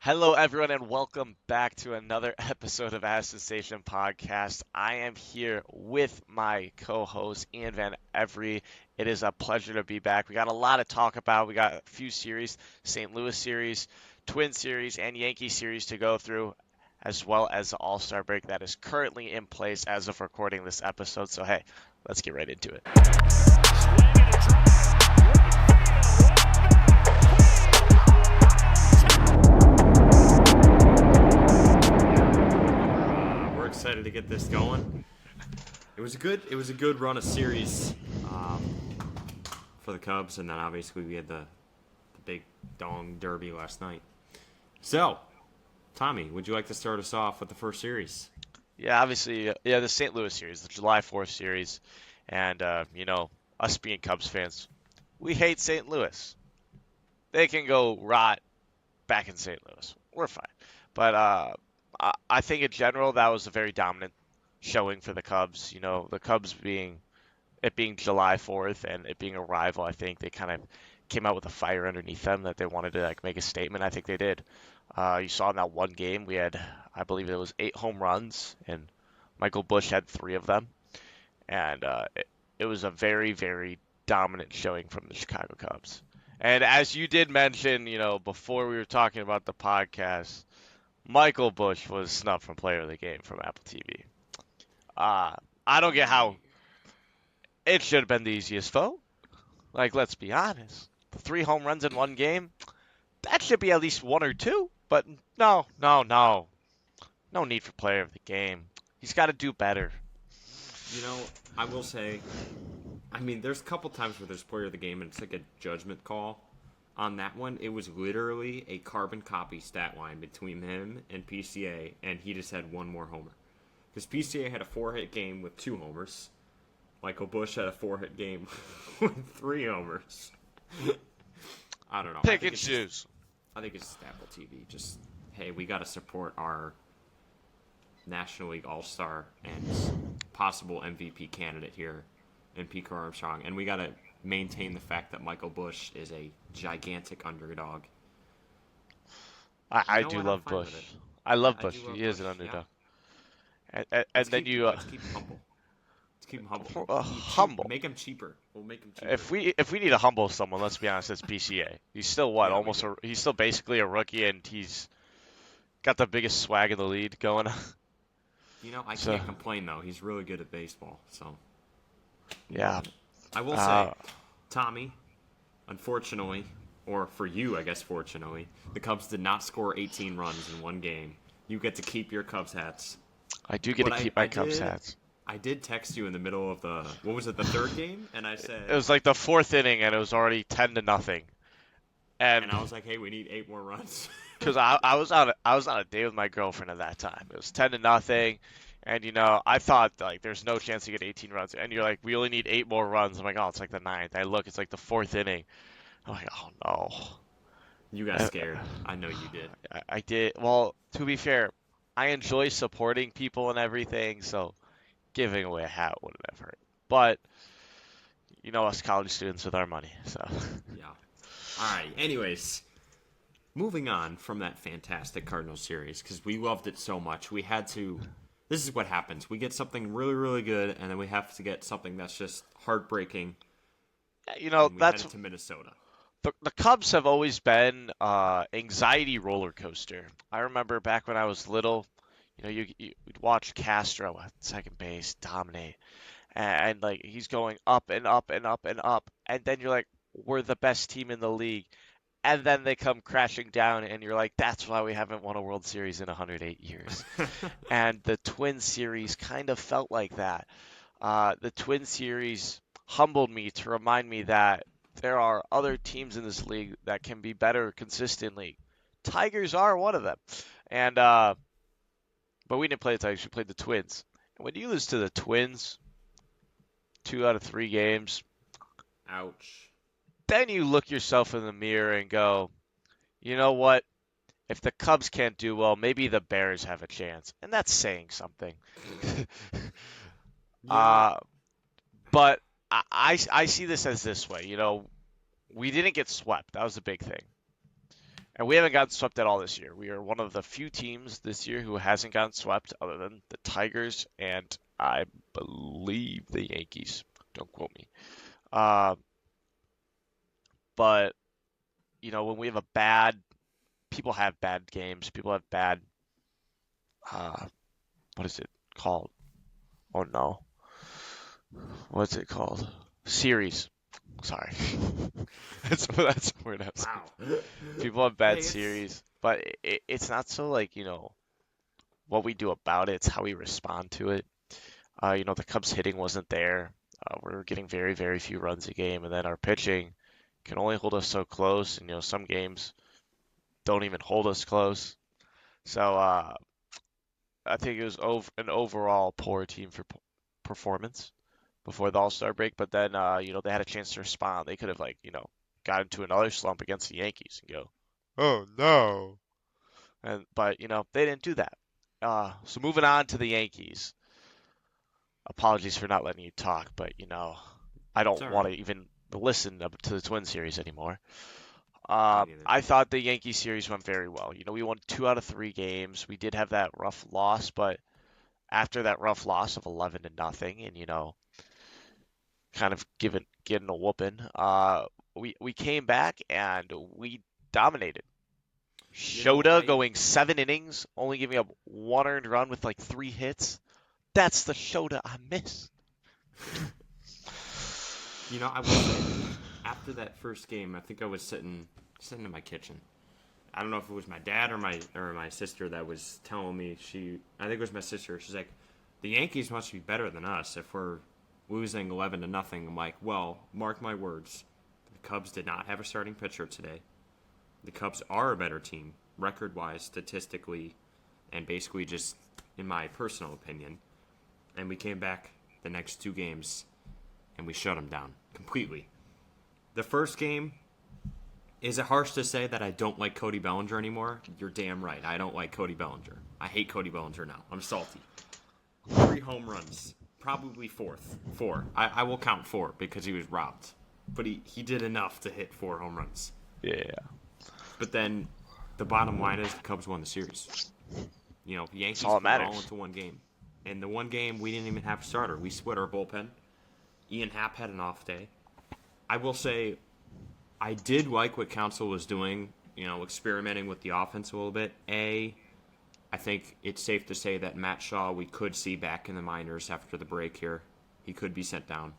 Hello, everyone, and welcome back to another episode of Addison Station Podcast. I am here with my co-host Ian Van Every. It is a pleasure to be back. We got a lot to talk about. We got a few series, St. Louis series, Twin series, and Yankee series to go through, as well as the All-Star break that is currently in place as of recording this episode. So, hey, let's get right into it. Excited to get this going. It was a good run of series for the Cubs, and then obviously we had the big dong derby last night. So, Tommy, would you like to start us off with the first series? Yeah, obviously, the St. Louis series, the July 4th series, and us being Cubs fans, we hate St. Louis. They can go rot back in St. Louis. We're fine. But I think in general that was a very dominant showing for the Cubs. You know, the Cubs being July 4th and it being a rival, I think they kind of came out with a fire underneath them that they wanted to make a statement. I think they did. You saw in that one game we had, I believe it was 8 home runs, and Michael Busch had 3 of them, and it was a very, very dominant showing from the Chicago Cubs. And as you did mention, before we were talking about the podcast, Michael Busch was snubbed from Player of the Game from Apple TV. I don't get how it should have been the easiest vote. Let's be honest. The 3 home runs in one game, that should be at least 1 or 2. But no, no, no. No need for Player of the Game. He's got to do better. I will say, there's a couple times where there's Player of the Game and it's like a judgment call. On that one, it was literally a carbon copy stat line between him and PCA, and he just had one more homer. Because PCA had a 4-hit game with 2 homers. Michael Busch had a 4-hit game with 3 homers. I don't know. Pick and choose. I think it's just Apple TV. Just, hey, we got to support our National League All-Star and possible MVP candidate here in Pete Armstrong. And we got to maintain the fact that Michael Busch is a gigantic underdog. I do love Busch. I love Busch. He is an underdog. Yeah. And then let's keep him humble. Let's keep him humble. Humble. Make him cheaper. We'll make him cheaper. If we need to humble someone, let's be honest, it's PCA. He's still he's still basically a rookie, and he's got the biggest swag in the league going on. I can't complain though. He's really good at baseball. So. Yeah. I will say, Tommy, unfortunately, or for you, I guess fortunately, the Cubs did not score 18 runs in one game. You get to keep your Cubs hats. I do get to keep my Cubs hats. I did text you in the middle of the third game? And I said... It was like the 4th inning, and it was already 10-0. And I was like, hey, we need 8 more runs. Because I was on a date with my girlfriend at that time. It was 10-0. And, I thought, there's no chance to get 18 runs. And you're like, we only need 8 more runs. I'm like, oh, it's like the 9th. I look, it's like the 4th inning. I'm like, oh, no. You got scared. I know you did. I did. Well, to be fair, I enjoy supporting people and everything, so giving away a hat wouldn't have hurt. But, us college students with our money, so. Yeah. All right. Anyways, moving on from that fantastic Cardinals series, because we loved it so much, we had to... This is what happens. We get something really, really good, and then we have to get something that's just heartbreaking. That's to Minnesota. The Cubs have always been anxiety roller coaster. I remember back when I was little, you'd watch Castro at second base dominate, and he's going up and up and up and up, and then you're like, we're the best team in the league. And then they come crashing down, and you're like, that's why we haven't won a World Series in 108 years. And the Twin Series kind of felt like that. The Twin Series humbled me to remind me that there are other teams in this league that can be better consistently. Tigers are one of them. And but we didn't play the Tigers. We played the Twins. And when you lose to the Twins, 2 out of 3 games. Ouch. Then you look yourself in the mirror and go, you know what? If the Cubs can't do well, maybe the Bears have a chance. And that's saying something. But I see this as this way. We didn't get swept. That was a big thing. And we haven't gotten swept at all this year. We are one of the few teams this year who hasn't gotten swept, other than the Tigers and I believe the Yankees. Don't quote me. Uh, but when we have a bad, people have bad games. People have bad. Uh, what is it called? Oh no, what's it called? Series. Sorry, that's the word I was. Wow. People have bad Hey, it's series, but it's not so like what we do about it. It's how we respond to it. The Cubs hitting wasn't there. We're getting very, very few runs a game, and then our pitching can only hold us so close, and some games don't even hold us close. So I think it was an overall poor team for performance before the All-Star break. But then they had a chance to respond. They could have got into another slump against the Yankees and go, oh no, but they didn't do that. So moving on to the Yankees. Apologies for not letting you talk, but I it's don't all want right. to even listen to the Twin series anymore. Me neither. I thought the Yankee series went very well. We won 2 out of 3 games. We did have that rough loss, but after that rough loss of 11-0, and kind of getting a whooping, we came back and we dominated. Shota I going 7 innings, only giving up 1 earned run with like 3 hits. That's the Shota I miss. I will say, after that first game, I think I was sitting in my kitchen. I don't know if it was my dad or my sister that was telling me. I think it was my sister. She's like, the Yankees must be better than us if we're losing 11-0. I'm like, well, mark my words. The Cubs did not have a starting pitcher today. The Cubs are a better team, record wise, statistically, and basically just in my personal opinion. And we came back the next 2 games and we shut them down completely. The first game, is it harsh to say that I don't like Cody Bellinger anymore? You're damn right. I don't like Cody Bellinger. I hate Cody Bellinger now. I'm salty. 3 home runs. Probably four. I will count 4 because he was robbed. But he did enough to hit 4 home runs. Yeah, But then the bottom line is the Cubs won the series. The that's Yankees all that put it all matters. into one game. And the one game, we didn't even have a starter. We split our bullpen. Ian Happ had an off day. I will say, I did like what Council was doing, experimenting with the offense a little bit. I think it's safe to say that Matt Shaw we could see back in the minors after the break here. He could be sent down.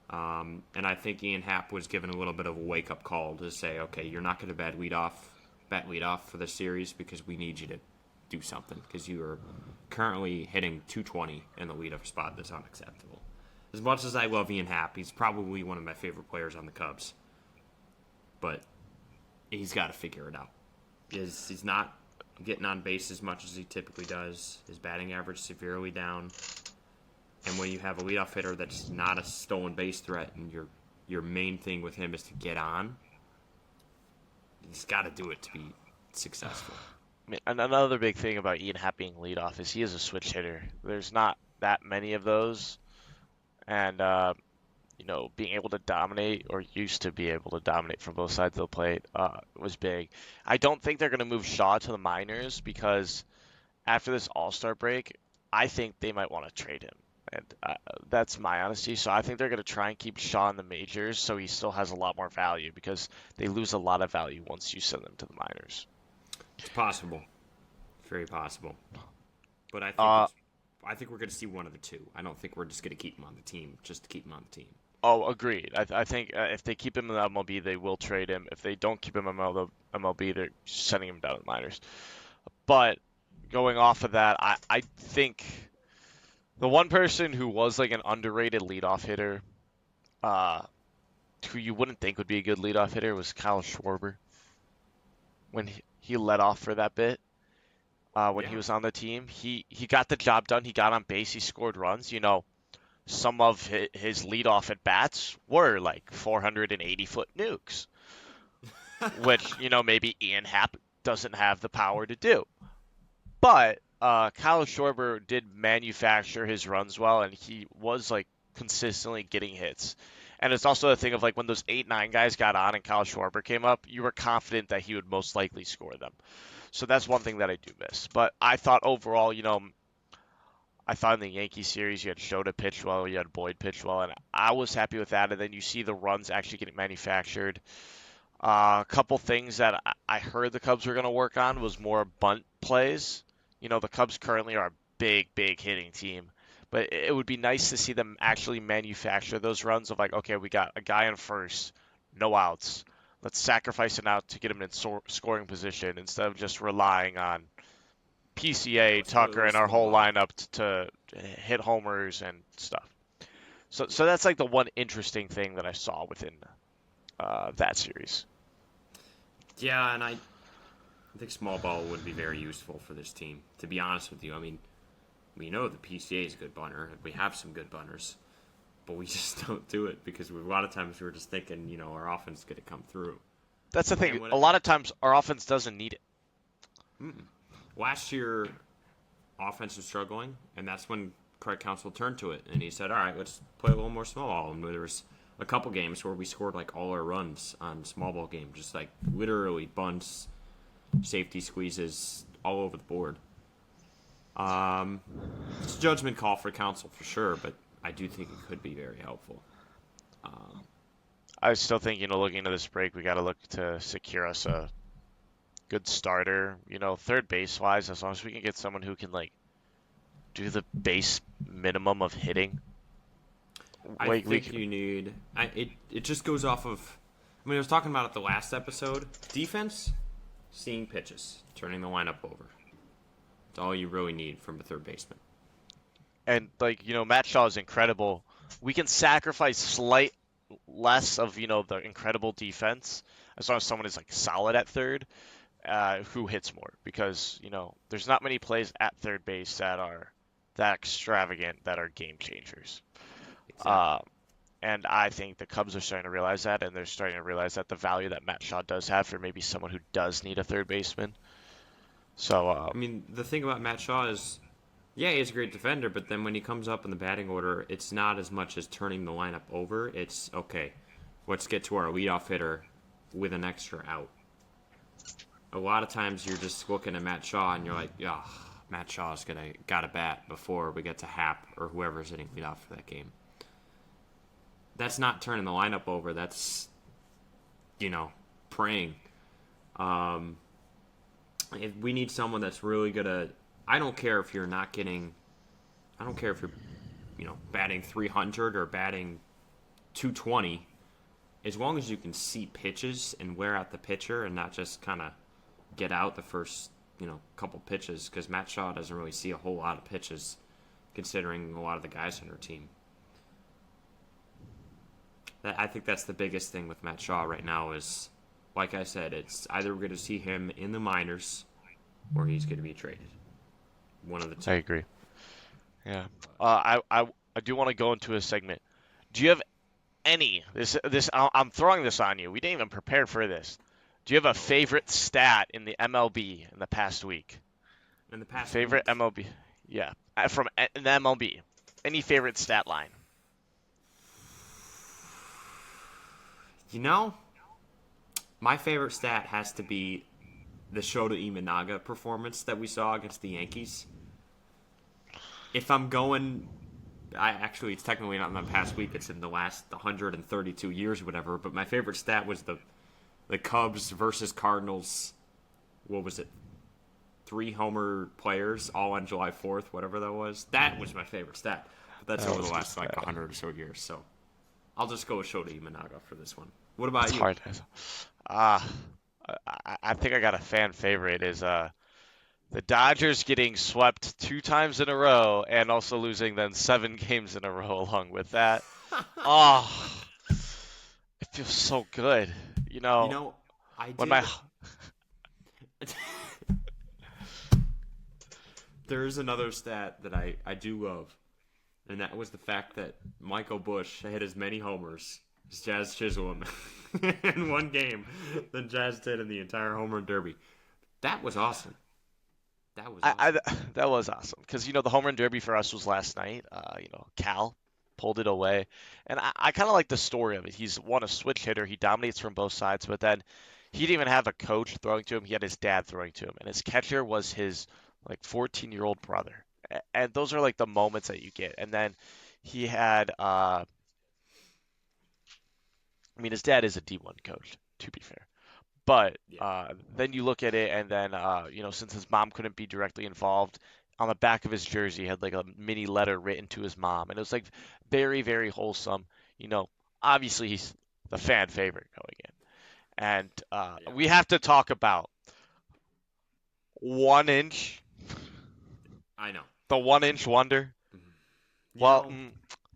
And I think Ian Happ was given a little bit of a wake-up call to say, okay, you're not going to bat leadoff for the series because we need you to do something because you are currently hitting 220 in the leadoff spot. That's unacceptable. As much as I love Ian Happ, he's probably one of my favorite players on the Cubs. But he's got to figure it out. He's not getting on base as much as he typically does. His batting average severely down. And when you have a leadoff hitter that's not a stolen base threat and your main thing with him is to get on, he's got to do it to be successful. I mean, another big thing about Ian Happ being leadoff is he is a switch hitter. There's not that many of those, and being able to dominate or used to be able to dominate from both sides of the plate was big. I don't think they're going to move Shaw to the minors because after this All-Star break, I think they might want to trade him. And that's my honesty. So I think they're going to try and keep Shaw in the majors so he still has a lot more value because they lose a lot of value once you send them to the minors. It's possible. Very possible. But Uh, I think we're going to see one of the two. I don't think we're just going to keep him on the team just to keep him on the team. oh, agreed. I think if they keep him in the MLB, they will trade him. If they don't keep him in MLB, they're sending him down to the minors. But going off of that, I think the one person who was like an underrated leadoff hitter, uh, who you wouldn't think would be a good leadoff hitter, was Kyle Schwarber when he led off for that bit. When he Yeah. was on the team, he got the job done. He got on base. He scored runs. Some of his leadoff at bats were like 480-foot nukes, which maybe Ian Happ doesn't have the power to do. But Kyle Schwarber did manufacture his runs well, and he was like consistently getting hits. And it's also a thing of like when those 8-9 guys got on and Kyle Schwarber came up, you were confident that he would most likely score them. So that's one thing that I do miss. But I thought overall, I thought in the Yankee series you had Shota pitch well, you had Boyd pitch well, and I was happy with that. And then you see the runs actually getting manufactured. A couple things that I heard the Cubs were going to work on was more bunt plays. The Cubs currently are a big, big hitting team, but it would be nice to see them actually manufacture those runs of like, okay, we got a guy on first, no outs. Let's sacrifice an out to get him in scoring position instead of just relying on Yeah, PCA, let's play a Tucker, little and our small whole ball. lineup to hit homers and stuff. So that's like the one interesting thing that I saw within that series. Yeah, and I think small ball would be very useful for this team. To be honest with you, I mean, we know the PCA is a good bunter. We have some good bunters, but we just don't do it because a lot of times we're just thinking, our offense is going to come through. That's the thing. And when A lot of times our offense doesn't need it. last year, offense was struggling, and that's when Craig Counsell turned to it, and he said, "All right, let's play a little more small ball." And there was a couple games where we scored like all our runs on small ball game, just like literally bunts, safety squeezes all over the board. It's a judgment call for Counsell for sure, but I do think it could be very helpful. I still think, looking into this break, we got to look to secure us a good starter. Third base wise, as long as we can get someone who can like do the base minimum of hitting. I Like we think can, you need. It just goes off of. I mean, I was talking about it the last episode. Defense, seeing pitches, turning the lineup over. That's all you really need from a third baseman. and like Matt Shaw is incredible. We can sacrifice slight less of the incredible defense as long as someone is like solid at third, who hits more because there's not many plays at third base that are that extravagant that are game changers. Exactly. Uh, and I think the Cubs are starting to realize that, and they're starting to realize that the value that Matt Shaw does have for maybe someone who does need a third baseman. So I mean, the thing about Matt Shaw is, yeah, he's a great defender, but then when he comes up in the batting order, it's not as much as turning the lineup over. It's, okay, let's get to our leadoff hitter with an extra out. A lot of times you're just looking at Matt Shaw and you're like, yeah, Matt Shaw's got to bat before we get to Hap or whoever's hitting leadoff for that game. That's not turning the lineup over. That's, praying. If we need someone that's really gonna. I don't care if you're not getting. I don't care if you're, batting 300 or batting 220. As long as you can see pitches and wear out the pitcher and not just kind of get out the first, couple pitches, because Matt Shaw doesn't really see a whole lot of pitches, considering a lot of the guys on our team. I think that's the biggest thing with Matt Shaw right now is, like I said, it's either we're going to see him in the minors or he's going to be traded. One of the two. I agree. Yeah. I do want to go into a segment. Do you have any this I'm throwing this on you. We didn't even prepare for this. Do you have a favorite stat in the MLB in the past week? In the past Favorite week, MLB? Yeah, from in the MLB. Any favorite stat line? my favorite stat has to be the Shota Imanaga performance that we saw against the Yankees. If I'm going, it's technically not in the past week. It's in the last 132 years or whatever. But my favorite stat was the Cubs versus Cardinals. What was it? 3 homer players all on July 4th, whatever that was. That was my favorite stat. But that's That over was the a good last like stat. 100 or so years. So I'll just go with Shota Imanaga for this one. What about It's you? hard. Ah, I think I got a fan favorite is the Dodgers getting swept 2 times in a row and also losing then 7 games in a row along with that. Oh, it feels so good. You know, I When my did. There is another stat that I do love, and that was the fact that Michael Bush hit as many homers as Jazz Chisholm in one game than Jazz did in the entire home run derby. That was awesome. That was I awesome. that was awesome because the home run derby for us was last night. Cal. pulled it away. And I kind of like the story of it. He's a switch hitter. He dominates from both sides, but then he didn't even have a coach throwing to him. He had his dad throwing to him, and his catcher was his like 14-year-old brother. And those are like the moments that you get. And then he had, I mean, his dad is a D1 coach, to be fair. But Yeah. then you look at it, and then since his mom couldn't be directly involved, on the back of his jersey had like a mini letter written to his mom, and it was like very, very wholesome. You know, obviously he's the fan favorite going in, and Yeah. we have to talk about 1 inch, I know. the 1 inch wonder. You Well, know,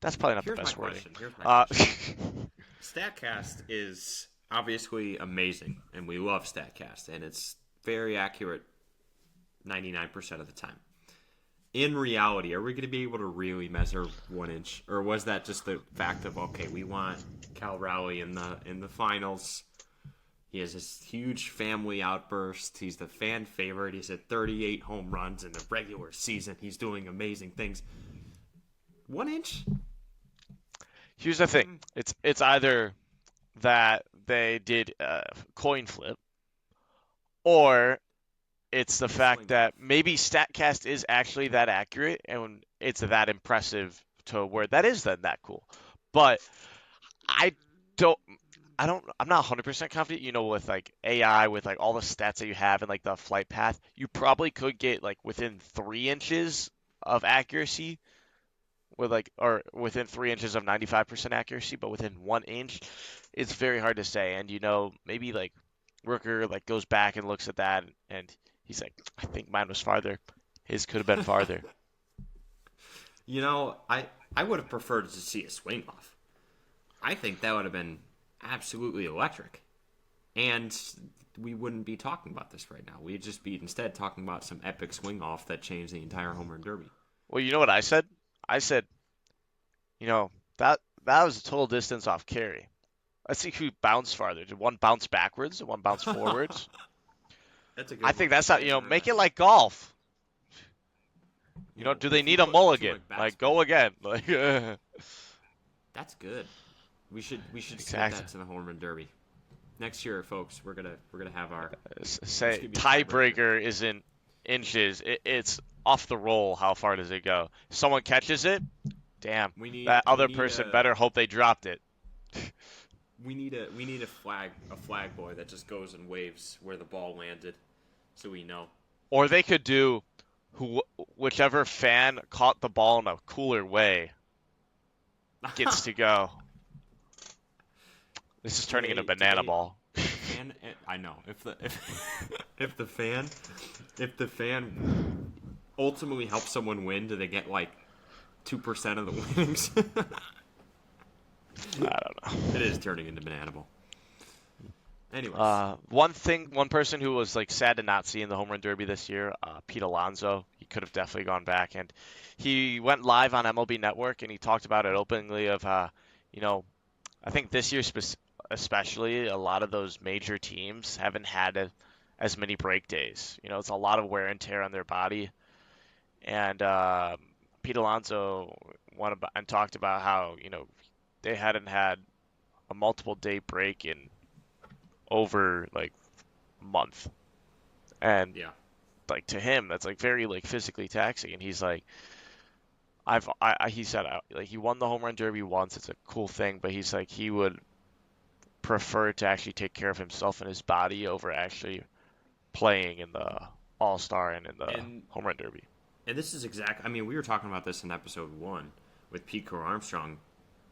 that's probably not the here's my best wording. question. Here's my Uh, question. StatCast is obviously amazing, and we love StatCast, and it's very accurate 99% of the time. In reality, are we going to be able to really measure 1 inch, or was that just the fact of, okay, we want Cal Raleigh in the finals? He has this huge family outburst. He's the fan favorite. He's at 38 home runs in the regular season. He's doing amazing things. 1 inch? Here's the thing. It's either that they did a coin flip, or it's the fact Swing that off. maybe StatCast is actually that accurate and it's that impressive to where that is then that cool. But I don't I'm not 100% confident, with like AI, with like all the stats that you have and like the flight path, you probably could get like within 3 inches of accuracy with like, or within 3 inches of 95% accuracy, but within 1 inch, it's very hard to say. And maybe like Rooker like goes back and looks at that, and he's like, I think mine was farther. His could have been farther. I would have preferred to see a swing off. I think that would have been absolutely electric. And we wouldn't be talking about this right now. We'd just be instead talking about some epic swing off that changed the entire home run derby. Well, you know what I said? I said, that was a total distance off carry. Let's see who bounced farther. Did one bounce backwards? Did one bounce forwards? That's a good I one. think that's I how, hadn't heard make that. it like golf. Do they If you need a put two mulligan? like bat Like, spin. go again. Like, That's good. We should submit exactly. that to the home run derby next year, folks. We're gonna have our let's Say give you a tiebreaker. tiebreaker isn't inches. It's off the roll. How far does it go? If someone catches it, damn. That We other need person a better hope they dropped it. we need a flag boy that just goes and waves where the ball landed, so we know. Or they could do whichever fan caught the ball in a cooler way gets to go. This is turning into banana ball. If the fan, I know if the fan if the fan ultimately helps someone win, do they get like 2% of the winnings? I don't know. It is turning into banana ball. Anyways, One person who was like sad to not see in the home run derby this year, Pete Alonso. He could have definitely gone back, and he went live on MLB Network and he talked about it openly of, I think this year especially, a lot of those major teams haven't had as many break days. It's a lot of wear and tear on their body, and Pete Alonso went about and talked about how they hadn't had a multiple day break in over like a month, and yeah. like to him that's like very like physically taxing. And he's like, he said like he won the home run derby once. It's a cool thing, but he's like he would prefer to actually take care of himself and his body over actually playing in the All Star and in the And home run derby. and this is exact. I mean, we were talking about this in episode 1 with Pete Crow Armstrong.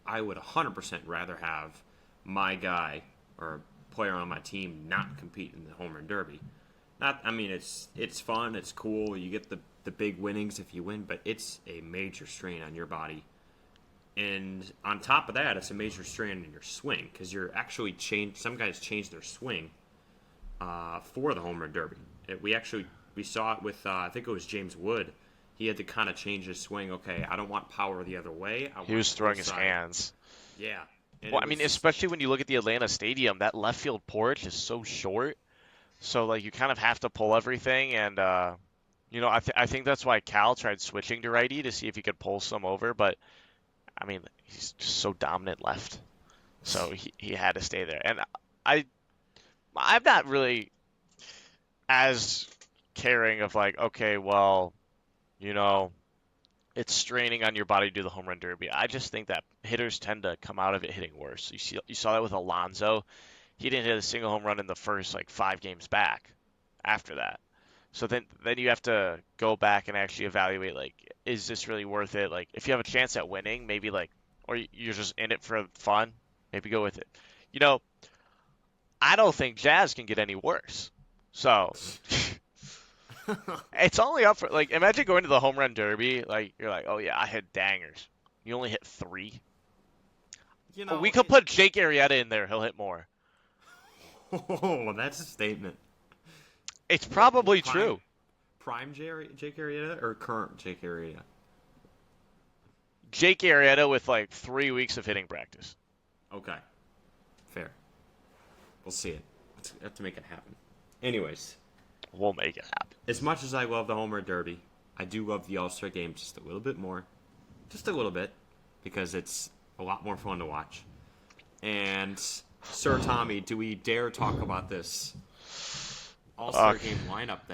I would 100% rather have my guy or player on my team not compete in the home run derby. Not, I mean, it's fun, it's cool. You get the big winnings if you win, but it's a major strain on your body. And on top of that, it's a major strain in your swing because you're actually change. Some guys change their swing for the home run derby. We saw it with I think it was James Wood. He had to kind of change his swing. Okay, I don't want power the other way. He was throwing his hands. Yeah. And Well, I mean, especially when you look at the Atlanta Stadium, that left field porch is so short. So like you kind of have to pull everything, and I think that's why Cal tried switching to righty to see if he could pull some over. But I mean, he's just so dominant left. So he had to stay there. And I I'm not really as caring of like, okay, well, you know, it's straining on your body to do the home run derby. I just think that hitters tend to come out of it hitting worse. You saw that with Alonso. He didn't hit a single home run in the first like 5 games back after that. So then you have to go back and actually evaluate like, is this really worth it? Like if you have a chance at winning, maybe like, or you're just in it for fun, maybe go with it. You know, I don't think Jazz can get any worse. So it's only up for like, imagine going to the home run derby, like you're like, oh yeah, I hit dangers. You only hit three. You Oh, know, we could put Jake Arrieta in there. He'll hit more. oh, that's a statement. It's What probably prime true. Jake Arrieta or current Jake Arrieta? Jake Arrieta with like 3 weeks of hitting practice. Okay, fair. We'll see it. Let's have to make it happen. Anyways, We'll make it happen. as much as I love the Home Run Derby, I do love the All-Star Game just a little bit more. Just a little bit. Because it's a lot more fun to watch. And, Sir Tommy, do we dare talk about this All-Star Game lineup